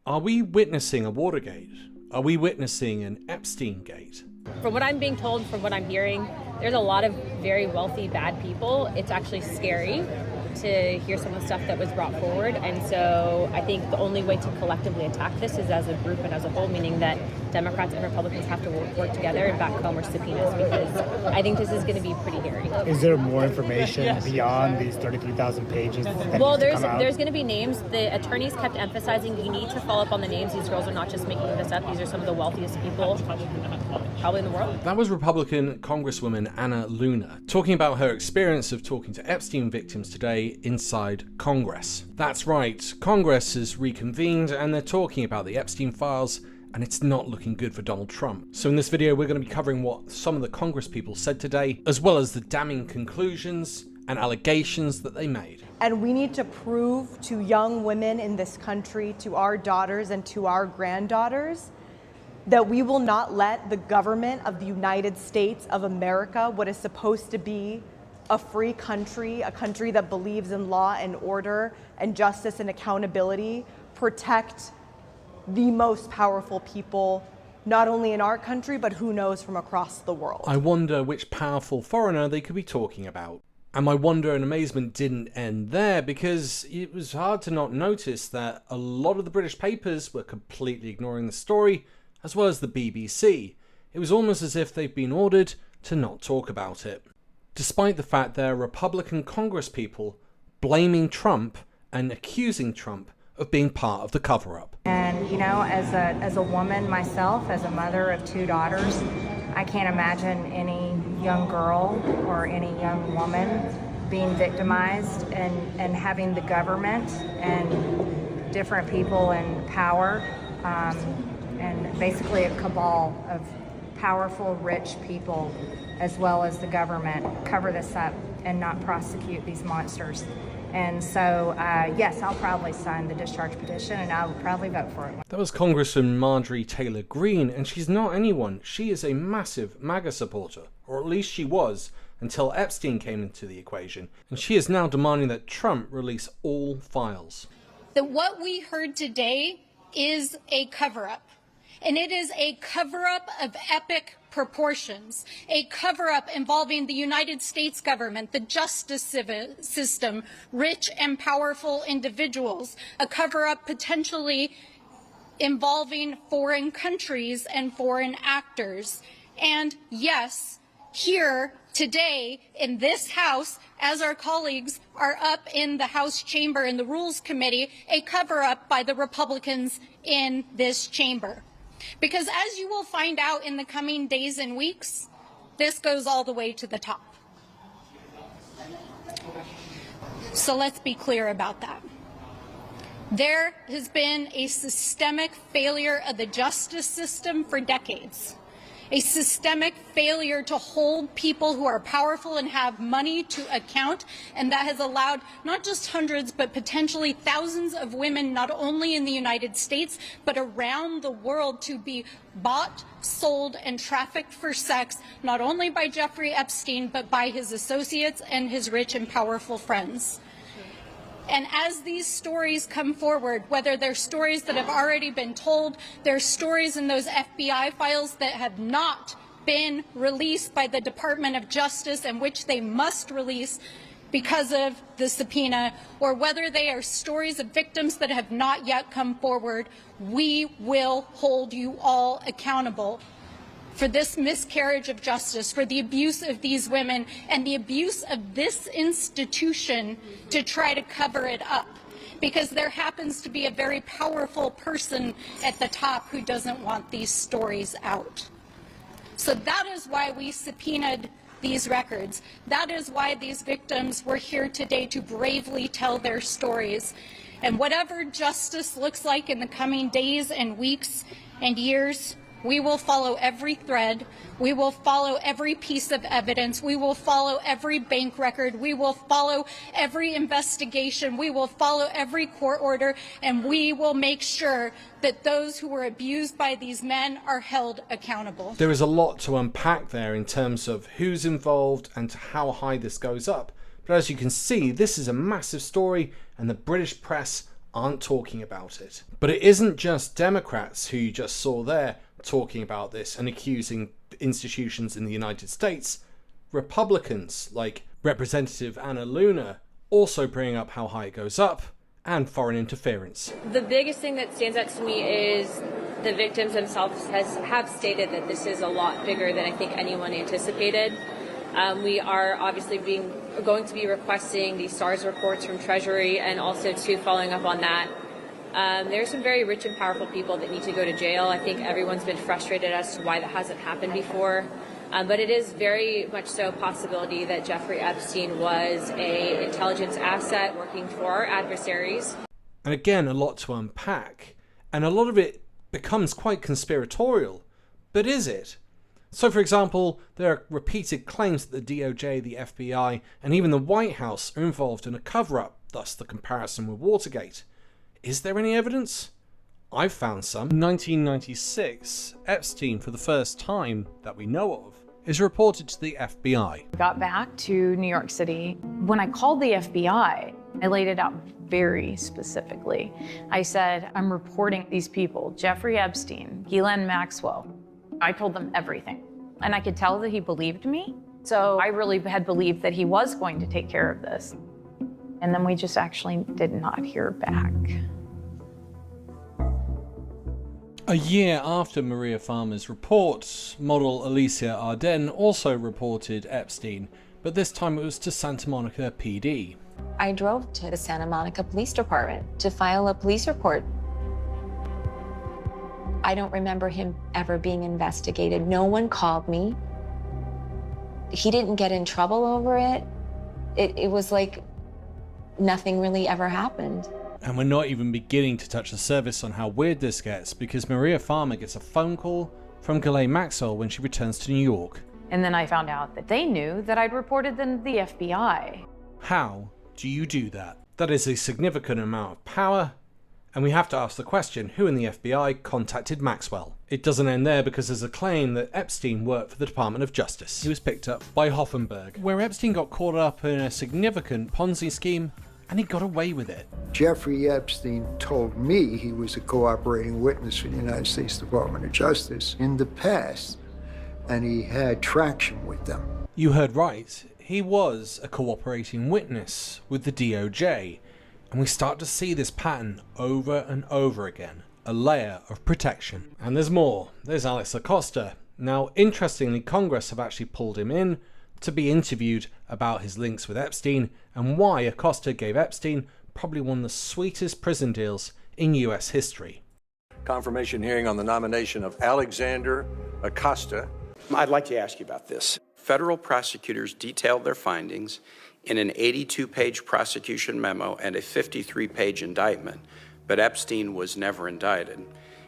Are we witnessing a Watergate? Are we witnessing an Epstein-gate? From what I'm being told, from what I'm hearing, there's a lot of very wealthy, bad people. It's actually scary to hear some of the stuff that was brought forward. And so I think the only way to collectively attack this is as a group and as a whole, meaning that Democrats and Republicans have to work together and back home or subpoenas, because I think this is going to be pretty hairy. Is there more information beyond these 33,000 pages? Well, there's going to be names. The attorneys kept emphasizing you need to follow up on the names. These girls are not just making this up. These are some of the wealthiest people probably in the world. That was Republican Congresswoman Paulina Luna talking about her experience of talking to Epstein victims today inside Congress. That's right, Congress has reconvened and they're talking about the Epstein files, and it's not looking good for Donald Trump. So in this video, we're going to be covering what some of the Congress people said today, as well as the damning conclusions and allegations that they made. And we need to prove to young women in this country, to our daughters and to our granddaughters, that we will not let the government of the United States of America, what is supposed to be a free country, a country that believes in law and order and justice and accountability, protect the most powerful people, not only in our country, but who knows, from across the world. I wonder which powerful foreigner they could be talking about. And my wonder and amazement didn't end there, because it was hard to not notice that a lot of the British papers were completely ignoring the story, as well as the BBC. It was almost as if they've been ordered to not talk about it. Despite the fact there are Republican congresspeople blaming Trump and accusing Trump of being part of the cover-up. And you know, as a woman myself, as a mother of two daughters, I can't imagine any young girl or any young woman being victimized and having the government and different people in power and basically a cabal of powerful, rich people, as well as the government, cover this up and not prosecute these monsters. And so, yes, I'll probably sign the discharge petition and I'll probably vote for it. That was Congresswoman Marjorie Taylor Greene, and she's not anyone. She is a massive MAGA supporter, or at least she was, until Epstein came into the equation. And she is now demanding that Trump release all files. That what we heard today is a cover-up. And it is a cover-up of epic proportions, a cover-up involving the United States government, the justice system, rich and powerful individuals, a cover-up potentially involving foreign countries and foreign actors. And yes, here today in this House, as our colleagues are up in the House chamber in the Rules Committee, a cover-up by the Republicans in this chamber. Because as you will find out in the coming days and weeks, this goes all the way to the top. So let's be clear about that. There has been a systemic failure of the justice system for decades. A systemic failure to hold people who are powerful and have money to account, and that has allowed not just hundreds but potentially thousands of women, not only in the United States but around the world, to be bought, sold, and trafficked for sex, not only by Jeffrey Epstein but by his associates and his rich and powerful friends. And as these stories come forward, whether they're stories that have already been told, they're stories in those FBI files that have not been released by the Department of Justice and which they must release because of the subpoena, or whether they are stories of victims that have not yet come forward, we will hold you all accountable for this miscarriage of justice, for the abuse of these women and the abuse of this institution to try to cover it up. Because there happens to be a very powerful person at the top who doesn't want these stories out. So that is why we subpoenaed these records. That is why these victims were here today to bravely tell their stories. And whatever justice looks like in the coming days and weeks and years, we will follow every thread. We will follow every piece of evidence. We will follow every bank record. We will follow every investigation. We will follow every court order, and we will make sure that those who were abused by these men are held accountable. There is a lot to unpack there in terms of who's involved and how high this goes up. But as you can see, this is a massive story, and the British press aren't talking about it. But it isn't just Democrats who you just saw there talking about this and accusing institutions in the United States. Republicans like Representative Paulina Luna also bringing up how high it goes up, and foreign interference. The biggest thing that stands out to me is the victims themselves have stated that this is a lot bigger than I think anyone anticipated. We are obviously going to be requesting the SARS reports from Treasury, and also too following up on that. There are some very rich and powerful people that need to go to jail. I think everyone's been frustrated as to why that hasn't happened before. But it is very much so a possibility that Jeffrey Epstein was an intelligence asset working for our adversaries. And again, a lot to unpack. And a lot of it becomes quite conspiratorial. But is it? So, for example, there are repeated claims that the DOJ, the FBI, and even the White House are involved in a cover-up, thus the comparison with Watergate. Is there any evidence? I've found some. In 1996, Epstein, for the first time that we know of, is reported to the FBI. I got back to New York City. When I called the FBI, I laid it out very specifically. I said, I'm reporting these people, Jeffrey Epstein, Ghislaine Maxwell. I told them everything. And I could tell that he believed me. So I really had believed that he was going to take care of this. And then we just actually did not hear back. A year after Maria Farmer's report, model Alicia Arden also reported Epstein, but this time it was to Santa Monica PD. I drove to the Santa Monica Police Department to file a police report. I don't remember him ever being investigated. No one called me. He didn't get in trouble over it. It was like nothing really ever happened. And we're not even beginning to touch the surface on how weird this gets, because Maria Farmer gets a phone call from Ghislaine Maxwell when she returns to New York. And then I found out that they knew that I'd reported them to the FBI. How do you do that? That is a significant amount of power, and we have to ask the question, who in the FBI contacted Maxwell? It doesn't end there, because there's a claim that Epstein worked for the Department of Justice. He was picked up by Hoffenberg, where Epstein got caught up in a significant Ponzi scheme, and he got away with it. Jeffrey Epstein told me he was a cooperating witness for the United States Department of Justice in the past, and he had traction with them. You heard right. He was a cooperating witness with the DOJ, and we start to see this pattern over and over again. A layer of protection. And there's more. There's Alex Acosta. Now, interestingly, Congress have actually pulled him in to be interviewed about his links with Epstein and why Acosta gave Epstein probably one of the sweetest prison deals in US history. Confirmation hearing on the nomination of Alexander Acosta. I'd like to ask you about this. Federal prosecutors detailed their findings in an 82-page prosecution memo and a 53-page indictment, but Epstein was never indicted.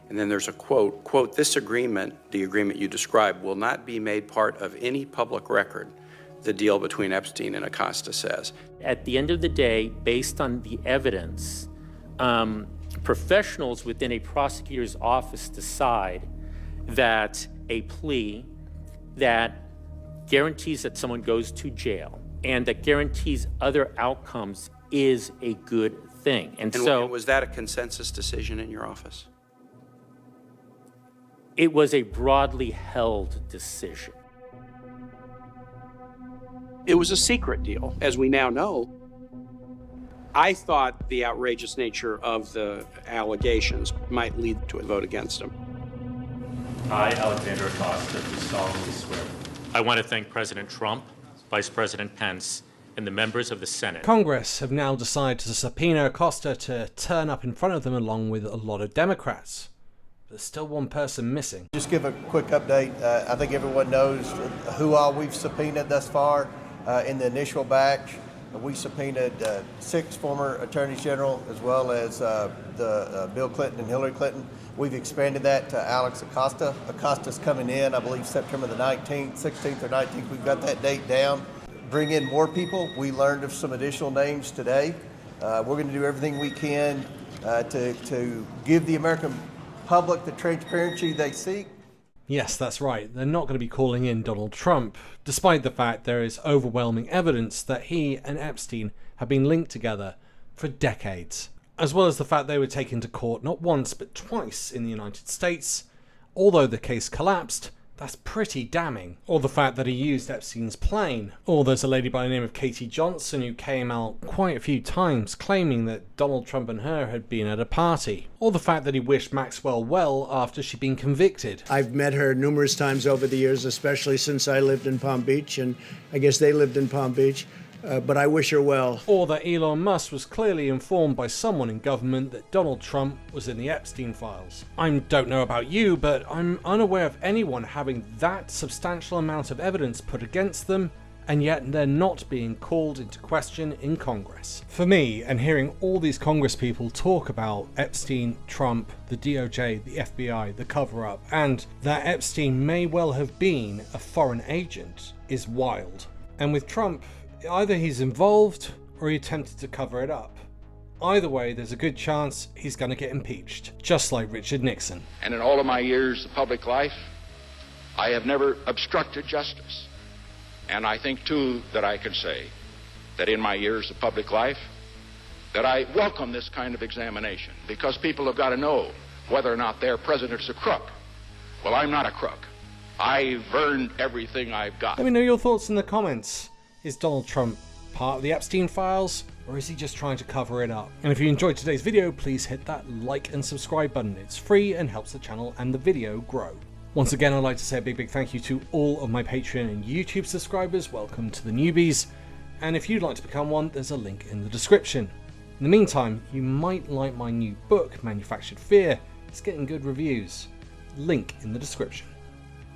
And then there's a quote, this agreement, the agreement you described, will not be made part of any public record, the deal between Epstein and Acosta says. At the end of the day, based on the evidence, professionals within a prosecutor's office decide that a plea that guarantees that someone goes to jail and that guarantees other outcomes is a good thing. And so, was that a consensus decision in your office? It was a broadly held decision. It was a secret deal, as we now know. I thought the outrageous nature of the allegations might lead to a vote against him. I, Alexander Acosta, do solemnly swear. I want to thank President Trump, Vice President Pence, and the members of the Senate. Congress have now decided to subpoena Acosta to turn up in front of them along with a lot of Democrats. There's still one person missing. Just give a quick update. I think everyone knows who all we've subpoenaed thus far. In the initial batch, we subpoenaed 6 former attorneys general, as well as Bill Clinton and Hillary Clinton. We've expanded that to Alex Acosta. Acosta's coming in, I believe, September the 19th, 16th or 19th. We've got that date down. Bring in more people. We learned of some additional names today. We're going to do everything we can to give the American public the transparency they seek. Yes, that's right. They're not going to be calling in Donald Trump, despite the fact there is overwhelming evidence that he and Epstein have been linked together for decades. as well as the fact they were taken to court not once but twice in the United States, although the case collapsed. That's pretty damning. Or the fact that he used Epstein's plane. Or there's a lady by the name of Katie Johnson who came out quite a few times claiming that Donald Trump and her had been at a party. Or the fact that he wished Maxwell well after she'd been convicted. I've met her numerous times over the years, especially since I lived in Palm Beach, and I guess they lived in Palm Beach. But I wish her well. Or that Elon Musk was clearly informed by someone in government that Donald Trump was in the Epstein files. I don't know about you, but I'm unaware of anyone having that substantial amount of evidence put against them, and yet they're not being called into question in Congress. For me, and hearing all these Congress people talk about Epstein, Trump, the DOJ, the FBI, the cover-up, and that Epstein may well have been a foreign agent is wild. And with Trump, either he's involved or he attempted to cover it up. Either way, there's a good chance he's going to get impeached, just like Richard Nixon. And in all of my years of public life, I have never obstructed justice. And I think, too, that I can say that in my years of public life, that I welcome this kind of examination, because people have got to know whether or not their president's a crook. Well, I'm not a crook. I've earned everything I've got. Let me know your thoughts in the comments. Is Donald Trump part of the Epstein files, or is he just trying to cover it up? And if you enjoyed today's video, please hit that like and subscribe button. It's free and helps the channel and the video grow. Once again, I'd like to say a big thank you to all of my Patreon and YouTube subscribers. Welcome to the newbies. And if you'd like to become one, there's a link in the description. In the meantime, you might like my new book, Manufactured Fear. It's getting good reviews. Link in the description.